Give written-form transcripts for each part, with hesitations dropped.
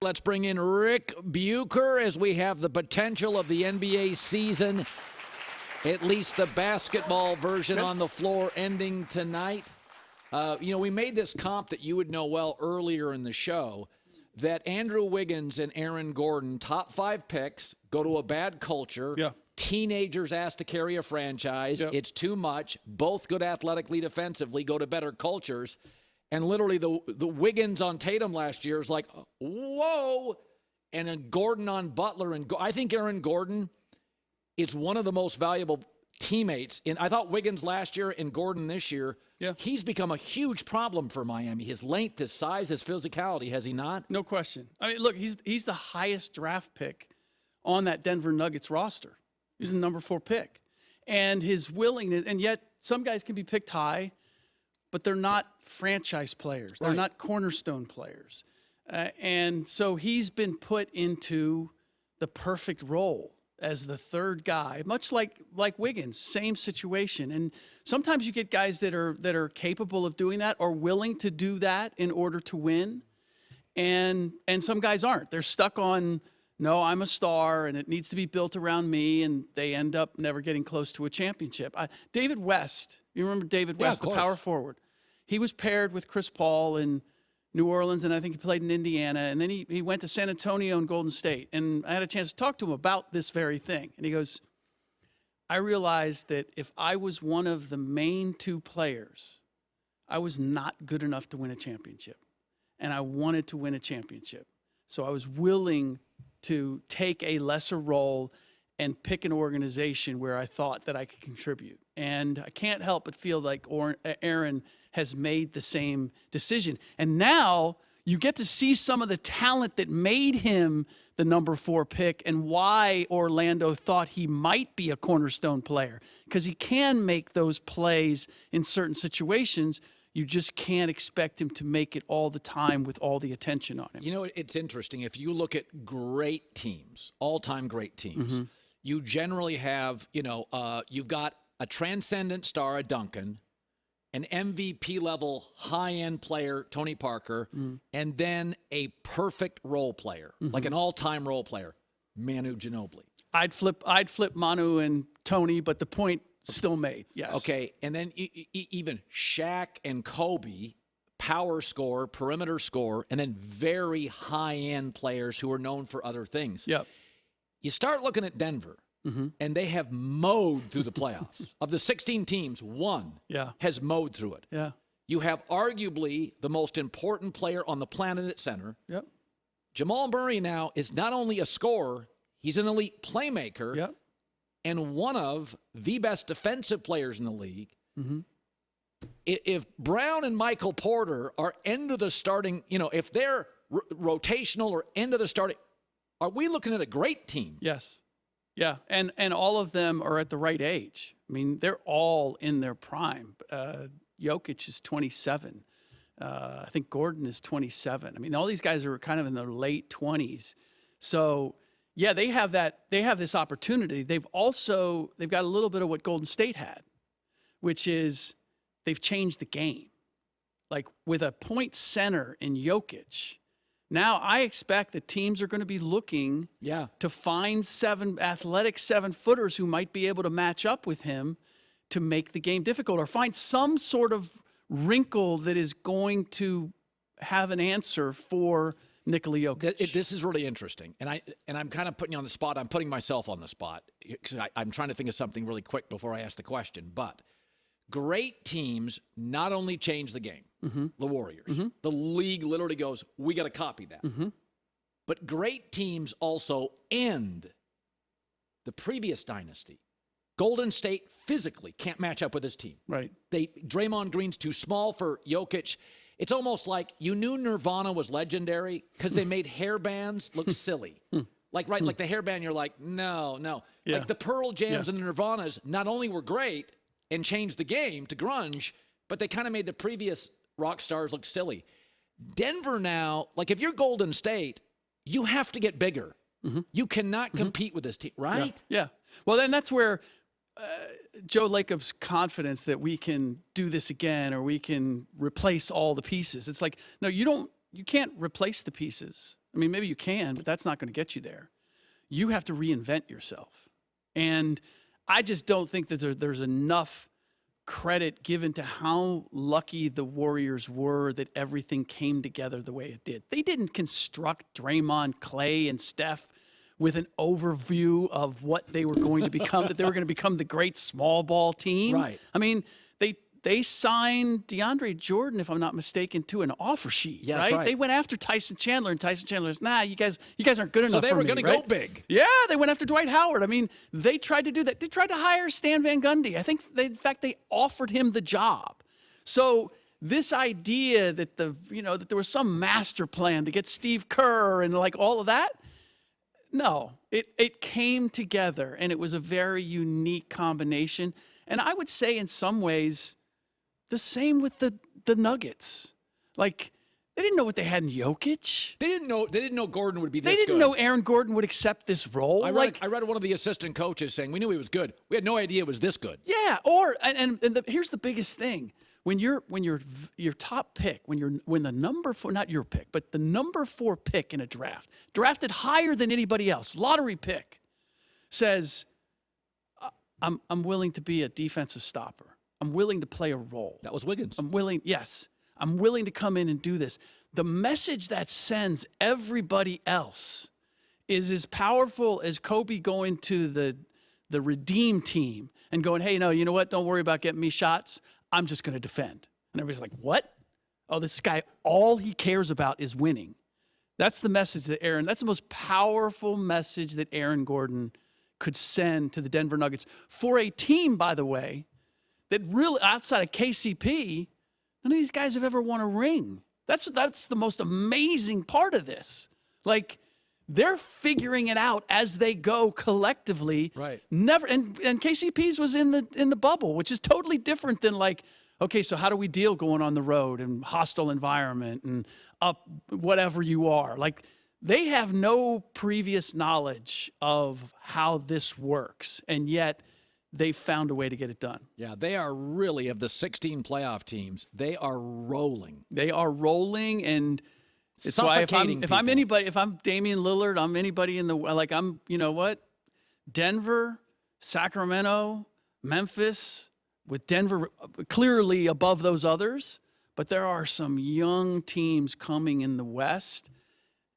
Let's bring in Ric Bucher as we have the potential of the NBA season, at least the basketball version on the floor, ending tonight. We made this comp that you would know well earlier in the show, that Andrew Wiggins and Aaron Gordon, top 5 picks, go to a bad culture. Yeah. Teenagers asked to carry a franchise. Yep. It's too much. Both good athletically, defensively, go to better cultures. And literally the Wiggins on Tatum last year is like, whoa. And then Gordon on Butler. And I think Aaron Gordon is one of the most valuable teammates. And I thought Wiggins last year and Gordon this year, he's become a huge problem for Miami. His length, his size, his physicality, has he not? No question. I mean, look, he's the highest draft pick on that Denver Nuggets roster. He's the number 4 pick. And his willingness, and yet some guys can be picked high, but they're not franchise players. They're not cornerstone players. And so he's been put into the perfect role as the third guy, much like Wiggins, same situation. And sometimes you get guys that are capable of doing that or willing to do that in order to win. And some guys aren't. They're stuck on, no, I'm a star and it needs to be built around me, and they end up never getting close to a championship. David West, you remember David West, the power forward? He was paired with Chris Paul in New Orleans, and I think he played in Indiana, and then he went to San Antonio and Golden State. And I had a chance to talk to him about this very thing. And he goes, I realized that if I was one of the main 2 players, I was not good enough to win a championship. And I wanted to win a championship. So I was willing to take a lesser role and pick an organization where I thought that I could contribute. And I can't help but feel like Aaron has made the same decision. And now you get to see some of the talent that made him the number 4 pick and why Orlando thought he might be a cornerstone player, because he can make those plays in certain situations. You just can't expect him to make it all the time with all the attention on him. You know, it's interesting. If you look at great teams, all-time great teams, you generally have, you've got a transcendent star, a Duncan, an MVP-level high-end player, Tony Parker, and then a perfect role player, like an all-time role player, Manu Ginobili. I'd flip Manu and Tony, but the point still made, yes. Okay, and then even Shaq and Kobe, power scorer, perimeter scorer, and then very high-end players who are known for other things. Yep. You start looking at Denver, and they have mowed through the playoffs. Of the 16 teams, 1 has mowed through it. Yeah. You have arguably the most important player on the planet at center. Yep. Jamal Murray now is not only a scorer, he's an elite playmaker. Yep. And one of the best defensive players in the league. If Brown and Michael Porter are end of the starting, if they're rotational or end of the starting, are we looking at a great team? Yes. Yeah, and all of them are at the right age. I mean, they're all in their prime. Jokic is 27. I think Gordon is 27. I mean, all these guys are kind of in their late 20s. So, yeah, they have this opportunity. They've got a little bit of what Golden State had, which is they've changed the game. Like with a point center in Jokic, now I expect that teams are going to be looking to find 7 athletic 7-footers who might be able to match up with him to make the game difficult, or find some sort of wrinkle that is going to have an answer for Nikola Jokic. This is really interesting, and I'm kind of putting you on the spot. I'm putting myself on the spot because I'm trying to think of something really quick before I ask the question. But great teams not only change the game, the Warriors, the league literally goes, we got to copy that. But great teams also end the previous dynasty. Golden State physically can't match up with this team. Right. Draymond Green's too small for Jokic. It's almost like you knew Nirvana was legendary because they made hair bands look silly. Like the hairband, you're like, no. Yeah. Like the Pearl Jams and the Nirvanas not only were great and changed the game to grunge, but they kind of made the previous rock stars look silly. Denver now, like if you're Golden State, you have to get bigger. You cannot compete with this team, right? Yeah. Well, then that's where Joe Lacob's confidence that we can do this again or we can replace all the pieces. It's like, no, you can't replace the pieces. I mean, maybe you can, but that's not going to get you there. You have to reinvent yourself. And I just don't think that there's enough credit given to how lucky the Warriors were that everything came together the way it did. They didn't construct Draymond, Clay, and Steph with an overview of what they were going to become, that they were going to become the great small ball team. Right. I mean, they signed DeAndre Jordan, if I'm not mistaken, to an offer sheet, Yeah, right? right? They went after Tyson Chandler, and Tyson Chandler's, nah, you guys aren't good enough So they for were me, going to right? go big. Yeah, they went after Dwight Howard. I mean, they tried to do that. They tried to hire Stan Van Gundy. I think, in fact, they offered him the job. So this idea that that there was some master plan to get Steve Kerr and like all of that, no, it came together, and it was a very unique combination. And I would say in some ways, the same with the Nuggets. Like, they didn't know what they had in Jokic. They didn't know Gordon would be this They didn't good. know Aaron Gordon would accept this role. I read one of the assistant coaches saying, we knew he was good. We had no idea it was this good. Yeah, here's the biggest thing. When your top pick, when the number 4, not your pick, but the number 4 pick in a draft, drafted higher than anybody else, lottery pick, says, I'm willing to be a defensive stopper. I'm willing to play a role. That was Wiggins. I'm willing to come in and do this. The message that sends everybody else is as powerful as Kobe going to the Redeem team and going, hey, no, you know what? Don't worry about getting me shots. I'm just going to defend. And everybody's like, what? Oh, this guy, all he cares about is winning. That's the message that's the most powerful message that Aaron Gordon could send to the Denver Nuggets for a team, by the way, that really, outside of KCP, none of these guys have ever won a ring. That's the most amazing part of this. Like, they're figuring it out as they go collectively. Right. Never, and KCP's was in the bubble, which is totally different than like, okay, so how do we deal going on the road and hostile environment and up whatever you are? Like, they have no previous knowledge of how this works, and yet they found a way to get it done. Yeah, they are really, of the 16 playoff teams, they are rolling. They are rolling, and it's why if I'm anybody, if I'm Damian Lillard, I'm anybody in the, like, I'm, you know what? Denver, Sacramento, Memphis, with Denver clearly above those others, but there are some young teams coming in the West,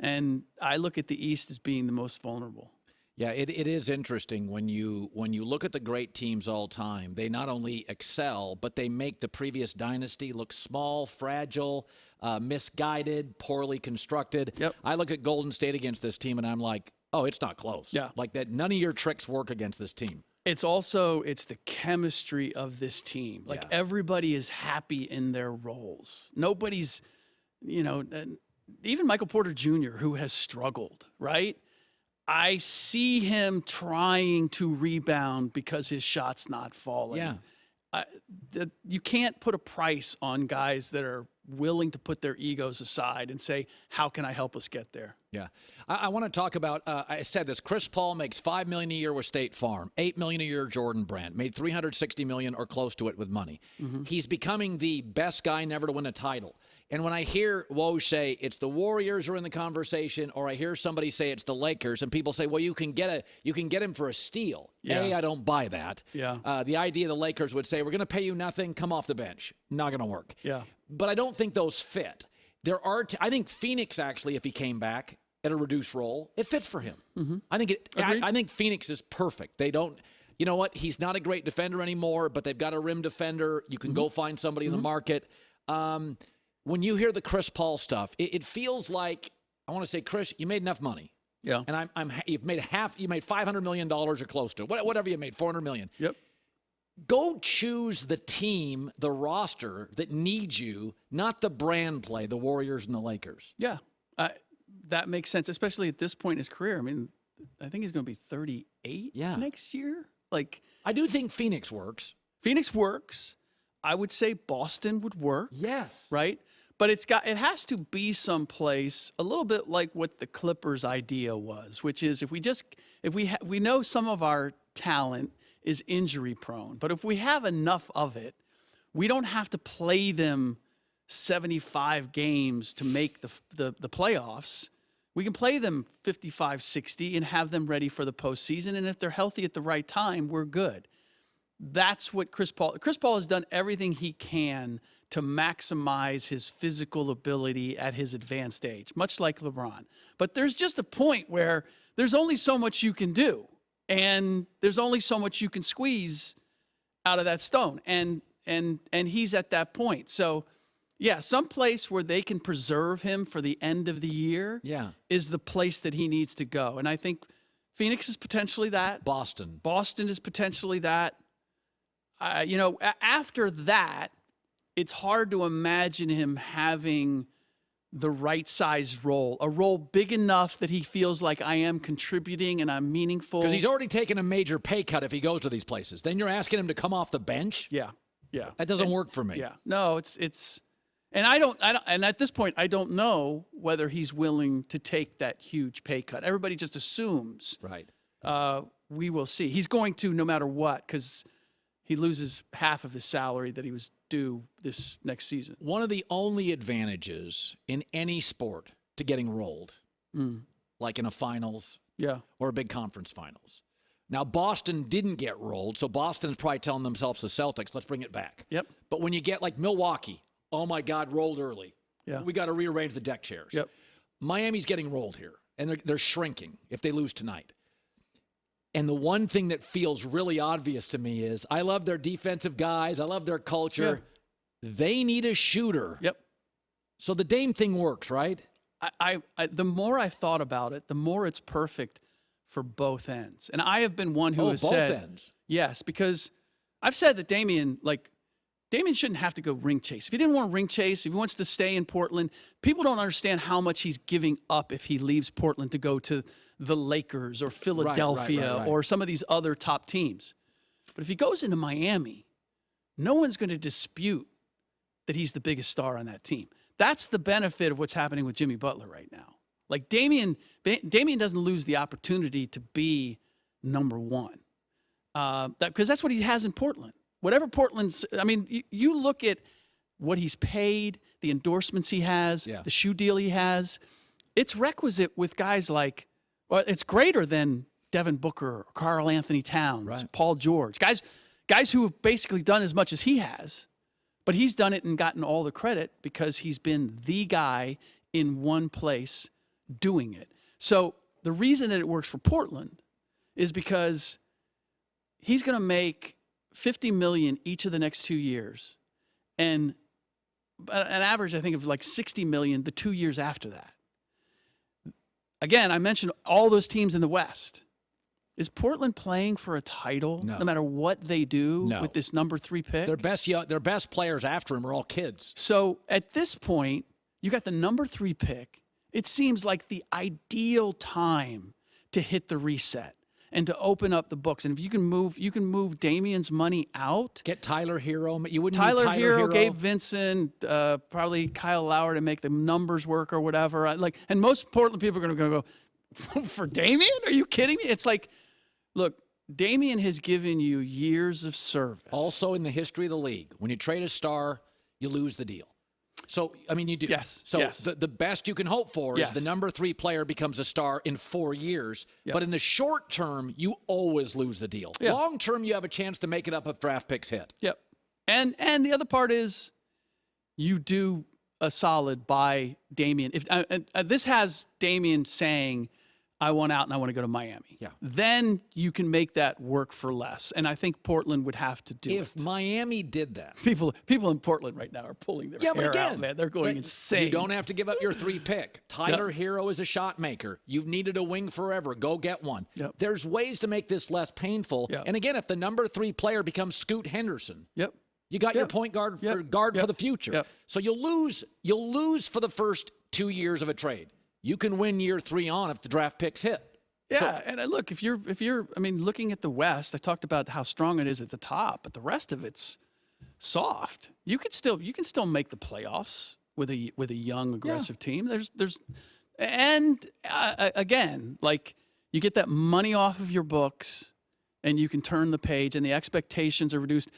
and I look at the East as being the most vulnerable. Yeah, it is interesting when you look at the great teams all time. They not only excel, but they make the previous dynasty look small, fragile, misguided, poorly constructed. Yep. I look at Golden State against this team, and I'm like, oh, it's not close. Yeah. Like that. None of your tricks work against this team. It's the chemistry of this team. Like, everybody is happy in their roles. Nobody's, even Michael Porter Jr., who has struggled, right? I see him trying to rebound because his shot's not falling. Yeah. You can't put a price on guys that are willing to put their egos aside and say, how can I help us get there? Yeah. I want to talk about, I said this, Chris Paul makes $5 million a year with State Farm, $8 million a year Jordan Brand, made $360 million or close to it with money. Mm-hmm. He's becoming the best guy never to win a title. And when I hear Woj say it's the Warriors are in the conversation, or I hear somebody say it's the Lakers, and people say, well, you can get him for a steal. Yeah. I don't buy that. Yeah. The idea the Lakers would say, we're going to pay you nothing, come off the bench. Not going to work. Yeah. But I don't think those fit. I think Phoenix, actually, if he came back at a reduced role, it fits for him. Mm-hmm. I think Phoenix is perfect. They don't, you know what? He's not a great defender anymore, but they've got a rim defender. You can go find somebody in the market. When you hear the Chris Paul stuff, it feels like, I want to say, Chris, you made enough money. Yeah. And you made $500 million or close to it. Whatever you made, $400 million. Yep. Go choose the team, the roster that needs you, not the brand play, the Warriors and the Lakers. Yeah. That makes sense, especially at this point in his career. I mean, I think he's going to be 38 next year. Like, I do think Phoenix works. Phoenix works. I would say Boston would work. Yes. Right? But it has to be someplace a little bit like what the Clippers idea was, which is if we know some of our talent is injury prone, but if we have enough of it, we don't have to play them 75 games to make the playoffs. We can play them 55, 60 and have them ready for the postseason. And if they're healthy at the right time, we're good. That's what Chris Paul has done everything he can to maximize his physical ability at his advanced age, much like LeBron. But there's just a point where there's only so much you can do, and there's only so much you can squeeze out of that stone. And he's at that point. So, yeah, some place where they can preserve him for the end of the year is the place that he needs to go. And I think Phoenix is potentially that. Boston is potentially that. After that, it's hard to imagine him having the right size role, a role big enough that he feels like I am contributing and I'm meaningful. Because he's already taken a major pay cut if he goes to these places. Then you're asking him to come off the bench? Yeah. That doesn't work for me. Yeah. No, it's and I don't and at this point I don't know whether he's willing to take that huge pay cut. Everybody just assumes. Right. We will see. He's going to no matter what, because he loses half of his salary that he was due this next season. One of the only advantages in any sport to getting rolled, like in a finals or a big conference finals. Now, Boston didn't get rolled, so Boston's probably telling themselves, the Celtics, let's bring it back. Yep. But when you get like Milwaukee, oh, my God, rolled early. Yeah. We got to rearrange the deck chairs. Yep. Miami's getting rolled here, and they're shrinking if they lose tonight. And the one thing that feels really obvious to me is I love their defensive guys. I love their culture. Yeah. They need a shooter. Yep. So the Dame thing works, right? I the more I thought about it, the more it's perfect for both ends. And I have been one who has said both ends. Yes, because I've said that Damian shouldn't have to go ring chase. If he didn't want to ring chase, if he wants to stay in Portland, people don't understand how much he's giving up if he leaves Portland to go to the Lakers or Philadelphia right. or some of these other top teams. But if he goes into Miami, no one's going to dispute that he's the biggest star on that team. That's the benefit of what's happening with Jimmy Butler right now. Like Damian doesn't lose the opportunity to be number one. Because that's what he has in Portland. Whatever Portland's, you look at what he's paid, the endorsements he has, the shoe deal he has. It's requisite with guys like, well, it's greater than Devin Booker, Karl Anthony Towns, Paul George, guys who have basically done as much as he has, but he's done it and gotten all the credit because he's been the guy in one place doing it. So the reason that it works for Portland is because he's going to make $50 million each of the next 2 years, and an average, I think, of like $60 million the 2 years after that. Again, I mentioned all those teams in the West. Is Portland playing for a title no matter what they do with this number 3 pick? Their best players after him are all kids. So at this point, you got the number 3 pick. It seems like the ideal time to hit the reset and to open up the books. And if you can move Damian's money out. Get Tyler Hero. You wouldn't Tyler need Hero, Gabe Vincent, probably Kyle Lowry to make the numbers work or whatever. And most Portland people are going to go, for Damian? Are you kidding me? It's like, look, Damian has given you years of service. Also in the history of the league, when you trade a star, you lose the deal. So, you do. Yes. So yes. The best you can hope for is the number 3 player becomes a star in 4 years. Yep. But in the short term, you always lose the deal. Yep. Long term, you have a chance to make it up if draft picks hit. Yep. And the other part is you do a solid by Damian. If this has Damian saying, I want out and I want to go to Miami. Yeah. Then you can make that work for less. And I think Portland would have to do it. If Miami did that. People in Portland right now are pulling their hair out, man. They're going insane. You don't have to give up your 3 pick. Tyler Hero is a shot maker. You've needed a wing forever. Go get one. Yep. There's ways to make this less painful. Yep. And again, if the number 3 player becomes Scoot Henderson. Yep. You got your point guard for the future. Yep. So you'll lose for the first 2 years of a trade. You can win year 3 on if the draft picks hit. Yeah, and look, if you're, looking at the West, I talked about how strong it is at the top, but the rest of it's soft. You can still make the playoffs with a young aggressive team. Again, like you get that money off of your books, and you can turn the page, and the expectations are reduced.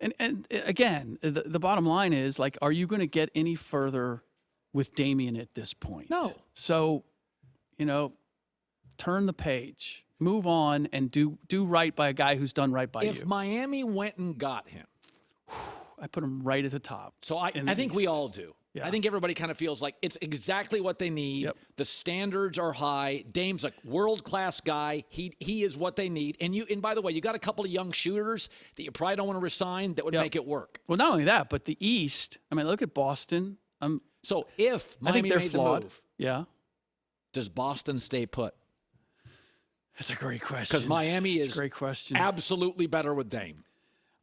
And again, the bottom line is, like, are you going to get any further with Damian at this point? No. So, turn the page, move on, and do right by a guy who's done right by you. If Miami went and got him, I put him right at the top. so I think we all do. Yeah. I think everybody kind of feels like it's exactly what they need. Yep. The standards are high. Dame's a world-class guy. He is what they need. And by the way, you got a couple of young shooters that you probably don't want to resign that would make it work. Well, not only that, but the East. I mean, look at Boston. So if I think Miami they're made flawed. the move, Yeah. does Boston stay put? That's a great question. Because Miami That's is a great question. absolutely better with Dame.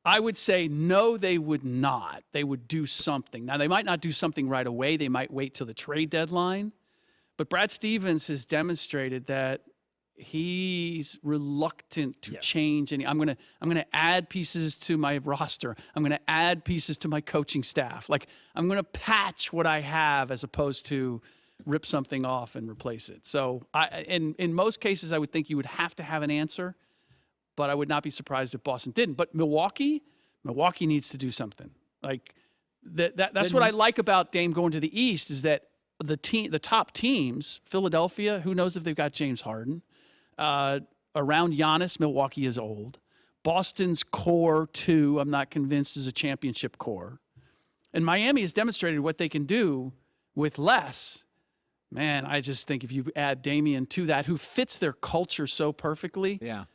I would say no, they would not. They would do something. Now, they might not do something right away. They might wait till the trade deadline. But Brad Stevens has demonstrated that he's reluctant to change any. I'm gonna add pieces to my roster. I'm gonna add pieces to my coaching staff. Like, I'm gonna patch what I have as opposed to rip something off and replace it. So in most cases, I would think you would have to have an answer. But I would not be surprised if Boston didn't. But Milwaukee needs to do something. Like that's what I like about Dame going to the East is that the top teams, Philadelphia, who knows if they've got James Harden, around Giannis, Milwaukee is old. Boston's core too, I'm not convinced is a championship core. And Miami has demonstrated what they can do with less. Man, I just think if you add Damian to that, who fits their culture so perfectly. Yeah.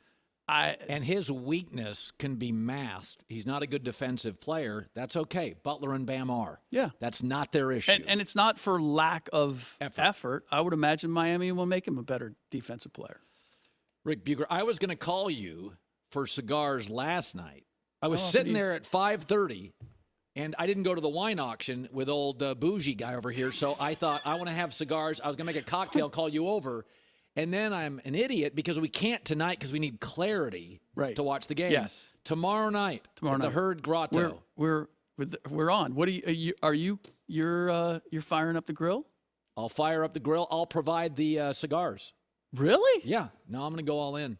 And his weakness can be masked. He's not a good defensive player. That's okay. Butler and Bam are. Yeah. That's not their issue. And it's not for lack of effort. I would imagine Miami will make him a better defensive player. Ric Bucher, I was going to call you for cigars last night. I was sitting there at 5:30, and I didn't go to the wine auction with old bougie guy over here, so I thought, I want to have cigars. I was going to make a cocktail, call you over. And then I'm an idiot because we can't tonight because we need clarity to watch the game. Yes. Tomorrow night. The Herd Grotto. We're on. What you're firing up the grill? I'll fire up the grill. I'll provide the cigars. Really? Yeah. No, I'm going to go all in.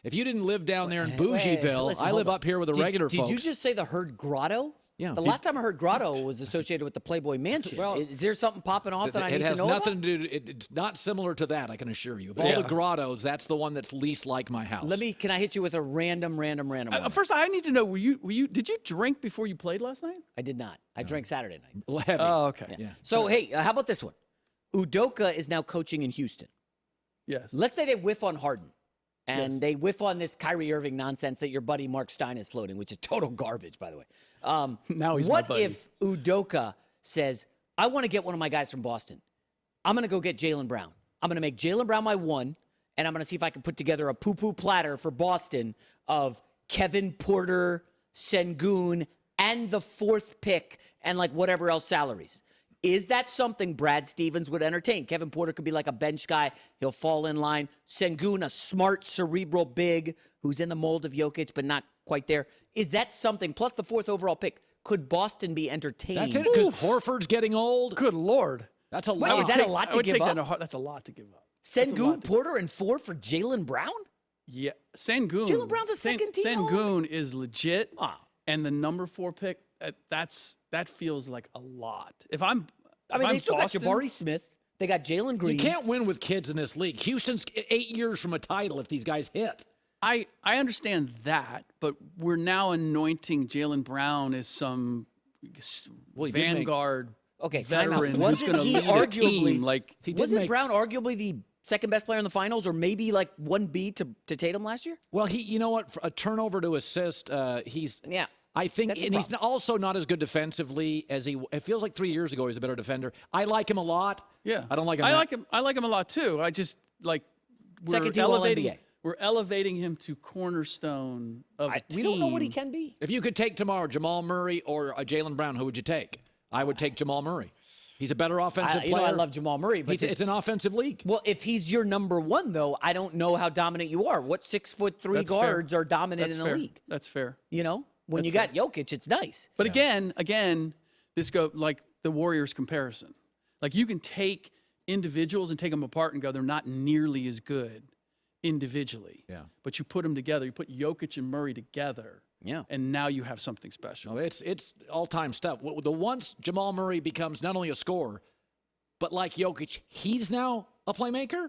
If you didn't live down there in Bougieville, I live up here with the regular folks. Did you just say the Herd Grotto? Yeah. The last time I heard Grotto was associated with the Playboy Mansion. Well, is there something popping off that I need to know about? It has nothing to do. It's not similar to that, I can assure you. Of all the grottos, that's the one that's least like my house. Can I hit you with a random one? First, I need to know, did you drink before you played last night? I did not. I drank Saturday night. Heavy. Oh, okay. Yeah. So, hey, how about this one? Udoka is now coaching in Houston. Yes. Let's say they whiff on Harden. And they whiff on this Kyrie Irving nonsense that your buddy Mark Stein is floating, which is total garbage, by the way. Now he's what my buddy. if Udoka says, I want to get one of my guys from Boston. I'm going to go get Jaylen Brown. I'm going to make Jaylen Brown my one, and I'm going to see if I can put together a poo-poo platter for Boston of Kevin Porter, Sengun, and the 4th pick, and like whatever else salaries. Is that something Brad Stevens would entertain? Kevin Porter could be like a bench guy. He'll fall in line. Sengun, a smart, cerebral big who's in the mold of Jokic, but not quite there. Is that something, plus the 4th overall pick, could Boston be entertained? That's it, because Horford's getting old. Good Lord. That's a Wait, lot. is that a lot to give up? That's a lot to give up. Sengun, Porter, and 4 for Jaylen Brown? Yeah. Sengun. Jaylen Brown's a second-team Sengun is legit, and the number 4 pick, that feels like a lot. They still got Jabari Smith. They got Jalen Green. You can't win with kids in this league. Houston's 8 years from a title if these guys hit. I understand that, but we're now anointing Jaylen Brown as some vanguard veteran who's going to lead a team. Wasn't Brown arguably the second best player in the finals, or maybe like 1B to Tatum last year? Well, you know what? For a turnover to assist, he's I think, and he's also not as good defensively as it feels like 3 years ago he was a better defender. I like him a lot. Yeah. I don't like him. I like him a lot too. I just second team All-NBA. We're elevating him to cornerstone of a team. We don't know what he can be. If you could take tomorrow Jamal Murray or Jaylen Brown, who would you take? I would take Jamal Murray. He's a better offensive player. I love Jamal Murray, but it's an offensive league. Well, if he's your number one, though, I don't know how dominant you are. What 6'3" guards are dominant in the league? That's fair. You know, when you got Jokic, it's nice. But again, this go like the Warriors comparison. Like you can take individuals and take them apart and go, they're not nearly as good individually. Yeah. But you put them together. You put Jokic and Murray together. Yeah. And now you have something special. No, it's all-time stuff. The once Jamal Murray becomes not only a scorer, but like Jokic, he's now a playmaker.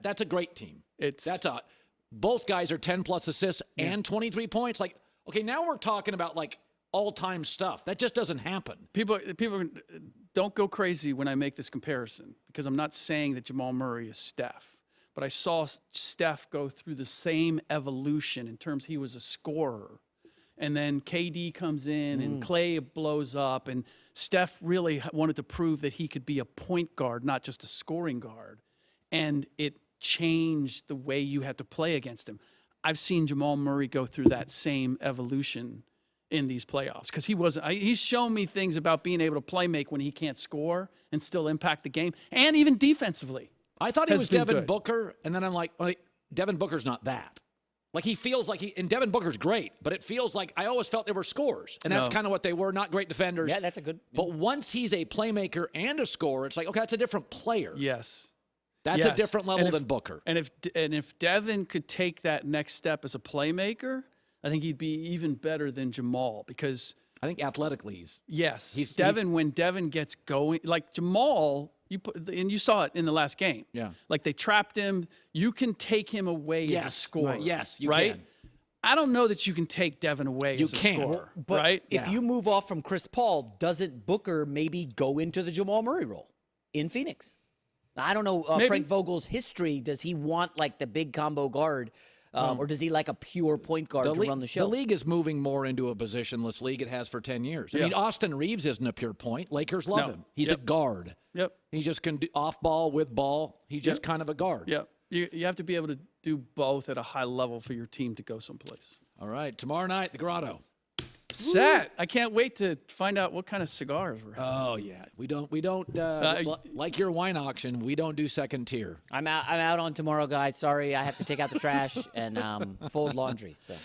That's a great team. Both guys are 10-plus assists and 23 points. Like, okay, now we're talking about like all-time stuff. That just doesn't happen. People don't go crazy when I make this comparison, because I'm not saying that Jamal Murray is Steph. But I saw Steph go through the same evolution in terms he was a scorer. And then KD comes in and Clay blows up. And Steph really wanted to prove that he could be a point guard, not just a scoring guard. And it changed the way you had to play against him. I've seen Jamal Murray go through that same evolution in these playoffs, because he's shown me things about being able to play make when he can't score and still impact the game, and even defensively. I thought he was Devin Booker, and then I'm like, Devin Booker's not that. Like, he feels like and Devin Booker's great, but it feels like I always felt they were scorers, and that's kind of what they were, not great defenders. Yeah, that's a good. But once he's a playmaker and a scorer, it's like, okay, that's a different player. Yes. That's a different level than Booker. And if Devin could take that next step as a playmaker, I think he'd be even better than Jamal, because I think athletically when Devin gets going, like Jamal, you saw it in the last game. Yeah. Like, they trapped him. You can take him away as a scorer. Right. Yes, you can. I don't know that you can take Devin away as a scorer. But right? If you move off from Chris Paul, doesn't Booker maybe go into the Jamal Murray role in Phoenix? I don't know Frank Vogel's history. Does he want like the big combo guard? Or does he like a pure point guard to run the show? The league is moving more into a positionless league it has for 10 years. I mean, Austin Reeves isn't a pure point. Lakers love him. He's a guard. Yep. He just can do off ball, with ball. He's just kind of a guard. Yep. You have to be able to do both at a high level for your team to go someplace. All right. Tomorrow night, the Grotto. Set. I can't wait to find out what kind of cigars we're having. Oh yeah, we don't like your wine auction. We don't do second tier. I'm out on tomorrow, guys. Sorry, I have to take out the trash and fold laundry. So.